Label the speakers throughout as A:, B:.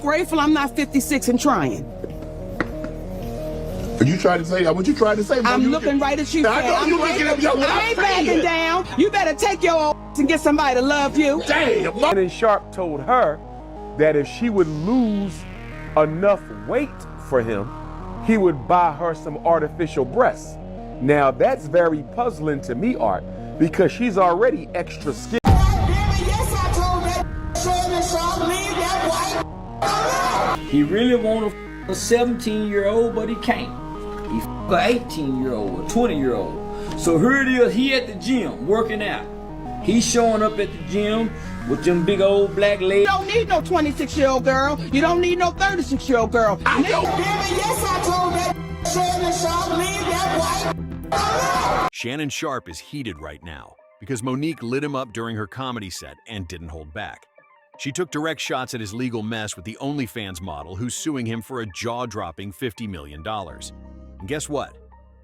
A: grateful I'm not 56 and trying.
B: You trying to say what you trying to say?
A: I'm looking right at you.
B: I know you looking at me.
A: I ain't backing down. You better take your ass and get somebody to love you.
B: Damn.
C: Shannon Sharpe told her that if she would lose enough weight for him, he would buy her some artificial breasts. Now that's very puzzling to me, Art, because she's already extra skinny.
D: Yes, I told that Shannon Sharpe, leave that white.
E: He really want a 17-year-old, but he can't. He f*** a 18-year-old, a 20-year-old. So here it is, he at the gym, working out. He's showing up at the gym with them big old black legs.
A: You don't need no 26-year-old girl. You don't need no 36-year-old girl.
D: Yes, I told that Shannon Sharpe, leave that white.
F: Shannon Sharpe is heated right now because Monique lit him up during her comedy set and didn't hold back. She took direct shots at his legal mess with the OnlyFans model who's suing him for a jaw-dropping $50 million. And guess what?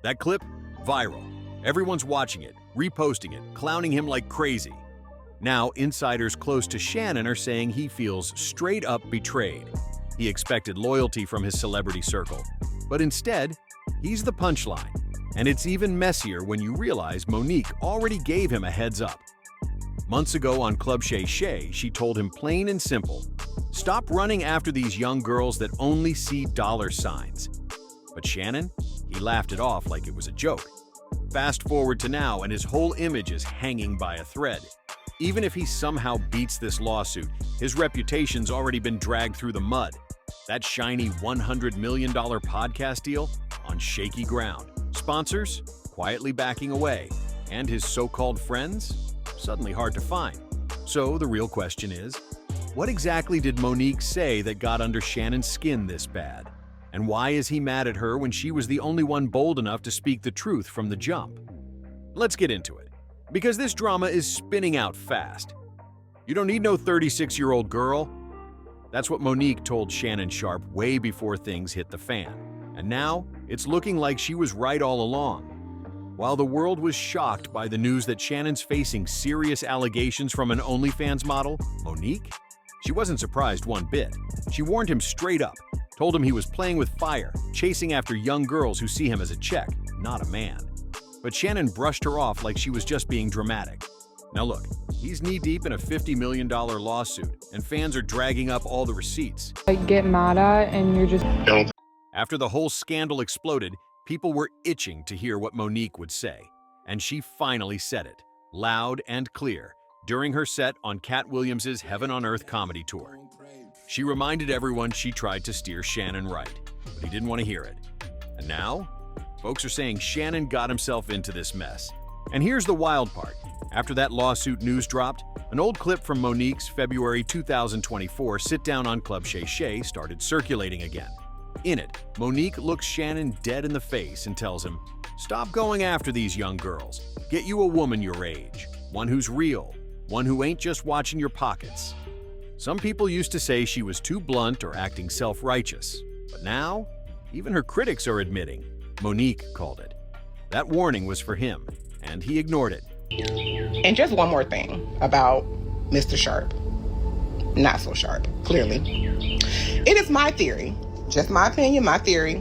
F: That clip? Viral. Everyone's watching it, reposting it, clowning him like crazy. Now, insiders close to Shannon are saying he feels straight up betrayed. He expected loyalty from his celebrity circle, but instead, he's the punchline. And it's even messier when you realize Monique already gave him a heads up. Months ago on Club Shay Shay, she told him plain and simple, stop running after these young girls that only see dollar signs. But Shannon, he laughed it off like it was a joke. Fast forward to now and his whole image is hanging by a thread. Even if he somehow beats this lawsuit, his reputation's already been dragged through the mud. That shiny $100 million podcast deal on shaky ground. Sponsors quietly backing away, and his so-called friends suddenly hard to find. So the real question is, what exactly did Monique say that got under Shannon's skin this bad? And why is he mad at her when she was the only one bold enough to speak the truth from the jump? Let's get into it, because this drama is spinning out fast. You don't need no 36-year-old girl. That's what Monique told Shannon Sharpe way before things hit the fan. And now, it's looking like she was right all along. While the world was shocked by the news that Shannon's facing serious allegations from an OnlyFans model, Monique, she wasn't surprised one bit. She warned him straight up, told him he was playing with fire, chasing after young girls who see him as a check, not a man. But Shannon brushed her off like she was just being dramatic. Now look, he's knee-deep in a $50 million lawsuit, and fans are dragging up all the receipts.
G: I get mad at, and you're just...
F: After the whole scandal exploded, people were itching to hear what Monique would say. And she finally said it, loud and clear, during her set on Cat Williams' Heaven on Earth comedy tour. She reminded everyone she tried to steer Shannon right, but he didn't want to hear it. And now, folks are saying Shannon got himself into this mess. And here's the wild part. After that lawsuit news dropped, an old clip from Monique's February 2024 sit-down on Club Shay Shay started circulating again. In it, Monique looks Shannon dead in the face and tells him, stop going after these young girls. Get you a woman your age, one who's real, one who ain't just watching your pockets. Some people used to say she was too blunt or acting self-righteous, but now, even her critics are admitting, Monique called it. That warning was for him, and he ignored it.
H: And just one more thing about Mr. Sharpe. Not so sharp, clearly. It is my theory, just my opinion, my theory,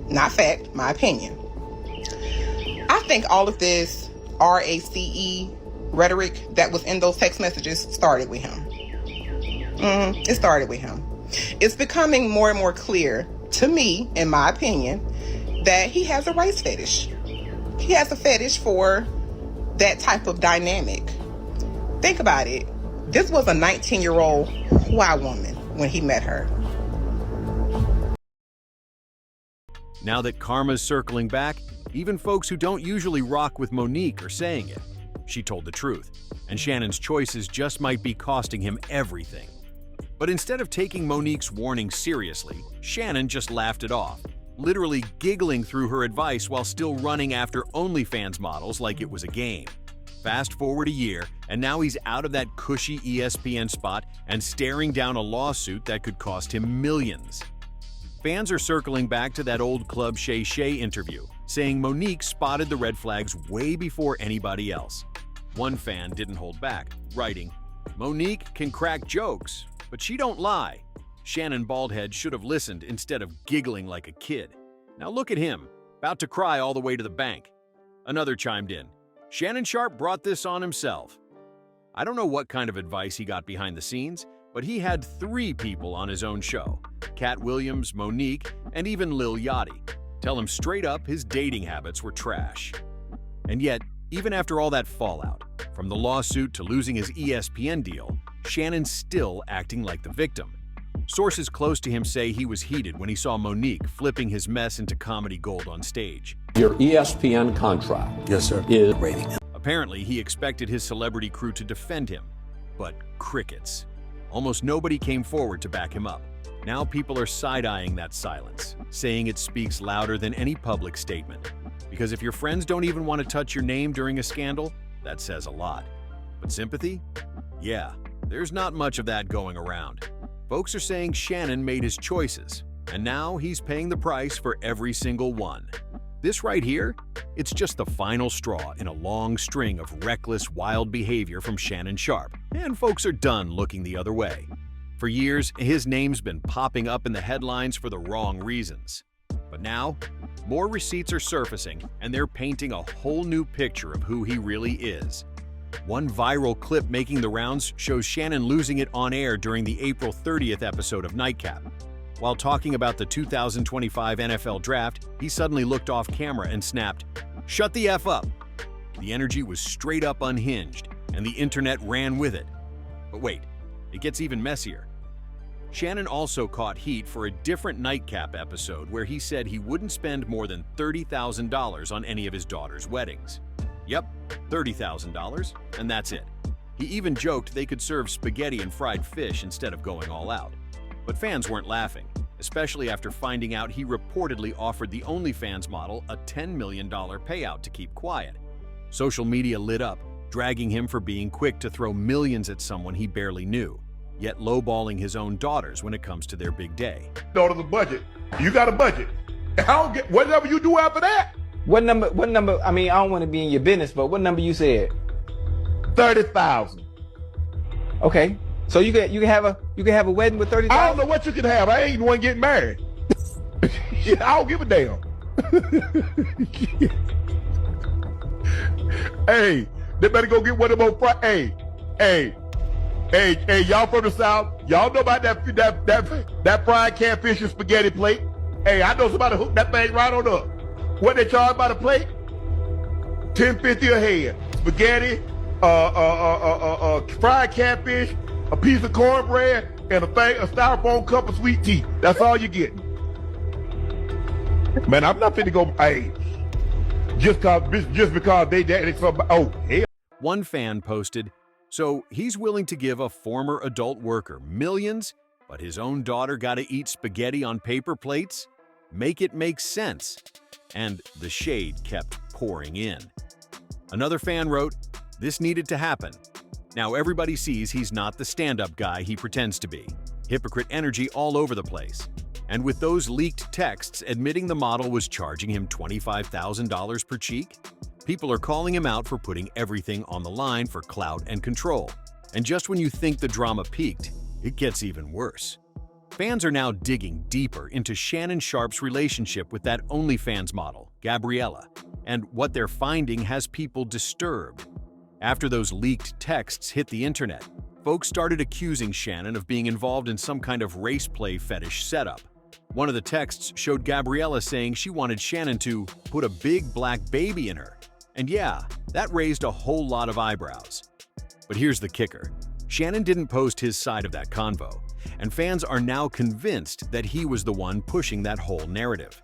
H: not fact, my opinion. I think all of this RACE rhetoric that was in those text messages started with him. It started with him. It's becoming more and more clear to me, in my opinion, that he has a race fetish. He has a fetish for that type of dynamic. Think about it. This was a 19-year-old white woman when he met her.
F: Now that karma's circling back, even folks who don't usually rock with Monique are saying it. She told the truth, and Shannon's choices just might be costing him everything. But instead of taking Monique's warning seriously, Shannon just laughed it off, literally giggling through her advice while still running after OnlyFans models like it was a game. Fast forward a year, and now he's out of that cushy ESPN spot and staring down a lawsuit that could cost him millions. Fans are circling back to that old Club Shay Shay interview, saying Monique spotted the red flags way before anybody else. One fan didn't hold back, writing, "Monique can crack jokes, but she don't lie. Shannon Baldhead should have listened instead of giggling like a kid. Now look at him, about to cry all the way to the bank. Another chimed in. Shannon Sharpe brought this on himself. I don't know what kind of advice he got behind the scenes, but he had 3 people on his own show. Cat Williams, Monique, and even Lil Yachty. Tell him straight up his dating habits were trash. And yet, even after all that fallout, from the lawsuit to losing his ESPN deal, Shannon's still acting like the victim. Sources close to him say he was heated when he saw Monique flipping his mess into comedy gold on stage.
I: Your ESPN contract, yes, sir, is rating.
F: Apparently, he expected his celebrity crew to defend him, but crickets. Almost nobody came forward to back him up. Now people are side-eyeing that silence, saying it speaks louder than any public statement. Because if your friends don't even want to touch your name during a scandal, that says a lot. But sympathy? Yeah, there's not much of that going around. Folks are saying Shannon made his choices, and now he's paying the price for every single one. This right here, it's just the final straw in a long string of reckless, wild behavior from Shannon Sharpe, and folks are done looking the other way. For years, his name's been popping up in the headlines for the wrong reasons. But now, more receipts are surfacing, and they're painting a whole new picture of who he really is. One viral clip making the rounds shows Shannon losing it on air during the April 30th episode of Nique. While talking about the 2025 NFL Draft, he suddenly looked off camera and snapped, "Shut the F up!" The energy was straight up unhinged, and the internet ran with it. But wait, it gets even messier. Shannon also caught heat for a different Nightcap episode where he said he wouldn't spend more than $30,000 on any of his daughter's weddings. Yep, $30,000, and that's it. He even joked they could serve spaghetti and fried fish instead of going all out. But fans weren't laughing, especially after finding out he reportedly offered the OnlyFans model a $10 million payout to keep quiet. Social media lit up, dragging him for being quick to throw millions at someone he barely knew, yet lowballing his own daughters when it comes to their big day.
B: Daughter's a budget. You got a budget. I don't get whatever you do after that.
J: What number, I mean, I don't want to be in your business, but what number you said?
B: 30,000.
J: Okay. So you can have a wedding with 30,000?
B: I don't know what you can have. I ain't the one getting married. I don't give a damn. Hey, they better go get one of them. Hey, y'all from the South, y'all know about that fried catfish and spaghetti plate. Hey, I know somebody hooked that thing right on up. What they charge by the plate? $10.50 a head. Spaghetti, fried catfish, a piece of cornbread, and a styrofoam cup of sweet tea. That's all you get. Man, I'm not finna go. Hey, just because they somebody. Oh, hell.
F: One fan posted, "So he's willing to give a former adult worker millions, but his own daughter got to eat spaghetti on paper plates? Make it make sense." And the shade kept pouring in. Another fan wrote, "This needed to happen. Now everybody sees he's not the stand-up guy he pretends to be. Hypocrite energy all over the place. And with those leaked texts admitting the model was charging him $25,000 per cheek, people are calling him out for putting everything on the line for clout and control. And just when you think the drama peaked, it gets even worse." Fans are now digging deeper into Shannon Sharpe's relationship with that OnlyFans model, Gabriella, and what they're finding has people disturbed. After those leaked texts hit the internet, folks started accusing Shannon of being involved in some kind of race play fetish setup. One of the texts showed Gabriella saying she wanted Shannon to put a big black baby in her. And yeah, that raised a whole lot of eyebrows. But here's the kicker. Shannon didn't post his side of that convo, and fans are now convinced that he was the one pushing that whole narrative.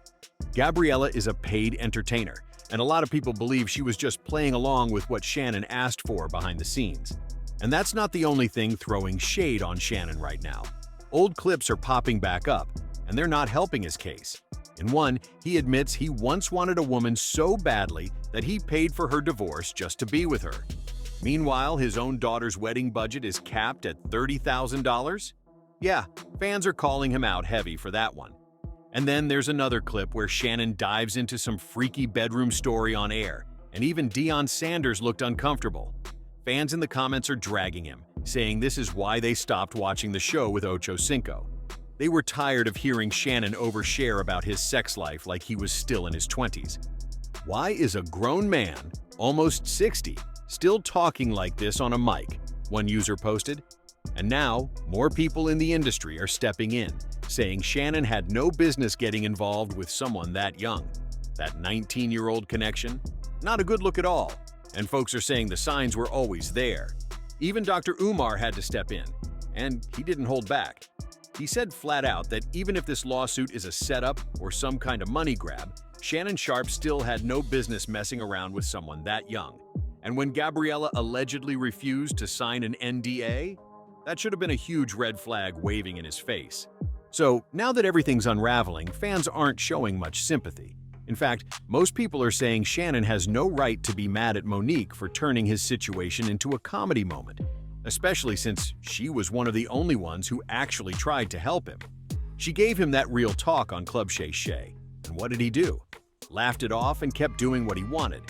F: Gabriella is a paid entertainer, and a lot of people believe she was just playing along with what Shannon asked for behind the scenes. And that's not the only thing throwing shade on Shannon right now. Old clips are popping back up, and they're not helping his case. In one, he admits he once wanted a woman so badly that he paid for her divorce just to be with her. Meanwhile, his own daughter's wedding budget is capped at $30,000? Yeah, fans are calling him out heavy for that one. And then there's another clip where Shannon dives into some freaky bedroom story on air, and even Deion Sanders looked uncomfortable. Fans in the comments are dragging him, saying this is why they stopped watching the show with Ocho Cinco. They were tired of hearing Shannon overshare about his sex life like he was still in his 20s. Why is a grown man, almost 60, still talking like this on a mic? One user posted. And now, more people in the industry are stepping in, saying Shannon had no business getting involved with someone that young. That 19-year-old connection? Not a good look at all. And folks are saying the signs were always there. Even Dr. Umar had to step in, and he didn't hold back. He said flat out that even if this lawsuit is a setup or some kind of money grab, Shannon Sharpe still had no business messing around with someone that young. And when Gabriella allegedly refused to sign an NDA, that should have been a huge red flag waving in his face. So now that everything's unraveling, fans aren't showing much sympathy. In fact, most people are saying Shannon has no right to be mad at Monique for turning his situation into a comedy moment, especially since she was one of the only ones who actually tried to help him. She gave him that real talk on Club Shay Shay, and what did he do? Laughed it off and kept doing what he wanted.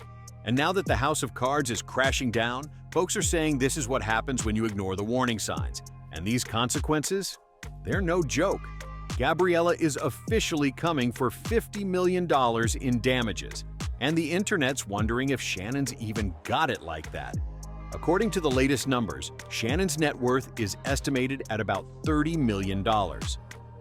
F: And now that the house of cards is crashing down, folks are saying this is what happens when you ignore the warning signs. And these consequences? They're no joke. Gabriella is officially coming for $50 million in damages, and the internet's wondering if Shannon's even got it like that. According to the latest numbers, Shannon's net worth is estimated at about $30 million.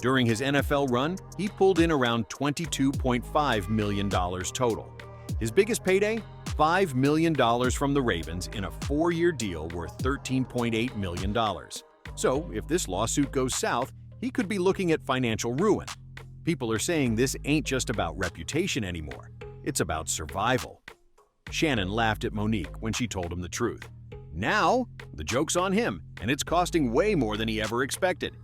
F: During his NFL run, he pulled in around $22.5 million total. His biggest payday? $5 million from the Ravens in a 4-year deal worth $13.8 million. So, if this lawsuit goes south, he could be looking at financial ruin. People are saying this ain't just about reputation anymore. It's about survival. Shannon laughed at Monique when she told him the truth. Now, the joke's on him, and it's costing way more than he ever expected.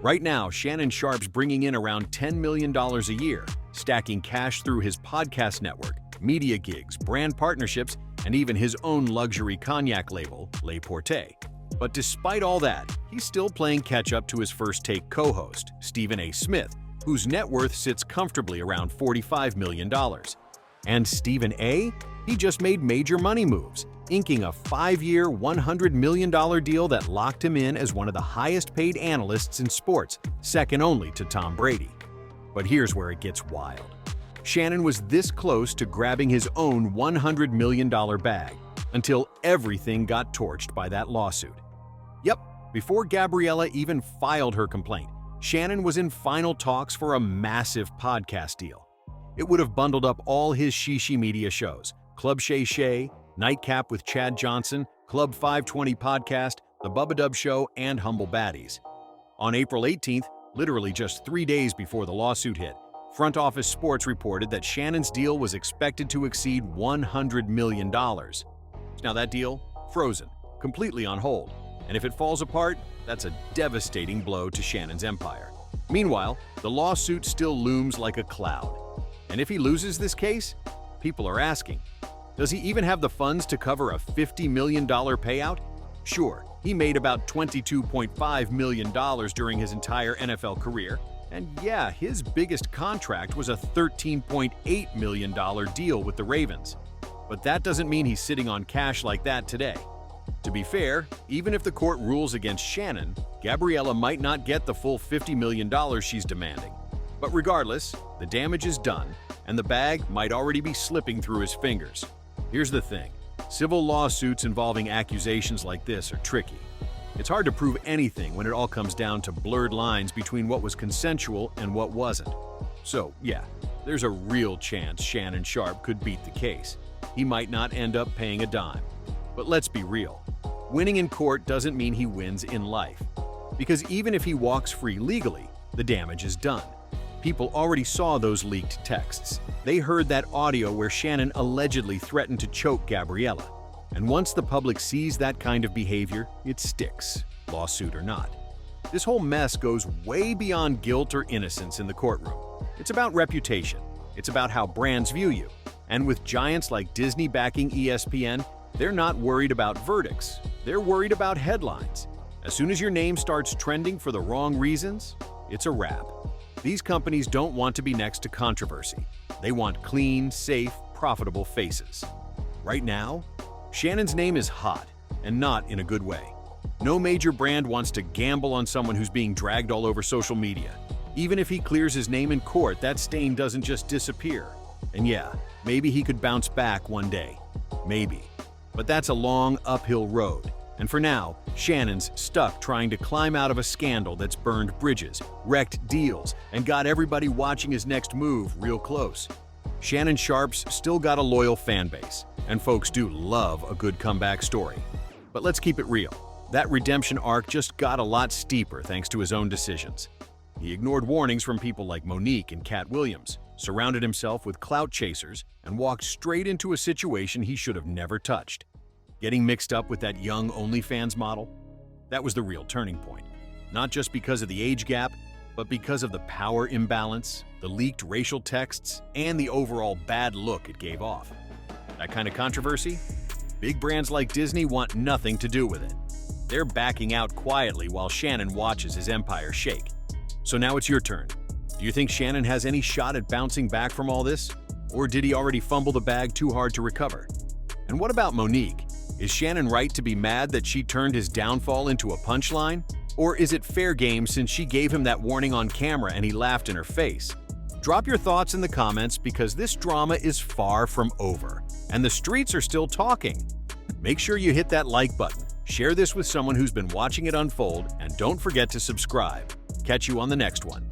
F: Right now, Shannon Sharpe's bringing in around $10 million a year, stacking cash through his podcast network, media gigs, brand partnerships, and even his own luxury cognac label, Le Porte. But despite all that, he's still playing catch-up to his First Take co-host, Stephen A. Smith, whose net worth sits comfortably around $45 million. And Stephen A.? He just made major money moves, inking a 5-year, $100 million deal that locked him in as one of the highest-paid analysts in sports, second only to Tom Brady. But here's where it gets wild. Shannon was this close to grabbing his own $100 million bag until everything got torched by that lawsuit. Yep, before Gabriella even filed her complaint, Shannon was in final talks for a massive podcast deal. It would have bundled up all his Shishi Media shows, Club Shay Shay, Nightcap with Chad Johnson, Club 520 Podcast, The Bubba Dub Show, and Humble Baddies. On April 18th, literally just 3 days before the lawsuit hit, Front Office Sports reported that Shannon's deal was expected to exceed $100 million. Now that deal? Frozen, completely on hold. And if it falls apart, that's a devastating blow to Shannon's empire. Meanwhile, the lawsuit still looms like a cloud. And if he loses this case, people are asking, does he even have the funds to cover a $50 million payout? Sure, he made about $22.5 million during his entire NFL career. And yeah, his biggest contract was a $13.8 million deal with the Ravens. But that doesn't mean he's sitting on cash like that today. To be fair, even if the court rules against Shannon, Gabriella might not get the full $50 million she's demanding. But regardless, the damage is done, and the bag might already be slipping through his fingers. Here's the thing. Civil lawsuits involving accusations like this are tricky. It's hard to prove anything when it all comes down to blurred lines between what was consensual and what wasn't. So, yeah, there's a real chance Shannon Sharpe could beat the case. He might not end up paying a dime. But let's be real. Winning in court doesn't mean he wins in life. Because even if he walks free legally, the damage is done. People already saw those leaked texts. They heard that audio where Shannon allegedly threatened to choke Gabriella. And once the public sees that kind of behavior, it sticks, lawsuit or not. This whole mess goes way beyond guilt or innocence in the courtroom. It's about reputation. It's about how brands view you. And with giants like Disney backing ESPN, they're not worried about verdicts. They're worried about headlines. As soon as your name starts trending for the wrong reasons, it's a wrap. These companies don't want to be next to controversy. They want clean, safe, profitable faces. Right now, Shannon's name is hot, and not in a good way. No major brand wants to gamble on someone who's being dragged all over social media. Even if he clears his name in court, that stain doesn't just disappear. And yeah, maybe he could bounce back one day. Maybe. But that's a long uphill road. And for now, Shannon's stuck trying to climb out of a scandal that's burned bridges, wrecked deals, and got everybody watching his next move real close. Shannon Sharpe's still got a loyal fan base, and folks do love a good comeback story. But let's keep it real. That redemption arc just got a lot steeper thanks to his own decisions. He ignored warnings from people like Monique and Cat Williams, surrounded himself with clout chasers, and walked straight into a situation he should have never touched. Getting mixed up with that young OnlyFans model? That was the real turning point. Not just because of the age gap, but because of the power imbalance, the leaked racial texts, and the overall bad look it gave off. That kind of controversy? Big brands like Disney want nothing to do with it. They're backing out quietly while Shannon watches his empire shake. So now it's your turn. Do you think Shannon has any shot at bouncing back from all this? Or did he already fumble the bag too hard to recover? And what about Monique? Is Shannon right to be mad that she turned his downfall into a punchline? Or is it fair game since she gave him that warning on camera and he laughed in her face? Drop your thoughts in the comments because this drama is far from over, and the streets are still talking. Make sure you hit that like button, share this with someone who's been watching it unfold, and don't forget to subscribe. Catch you on the next one.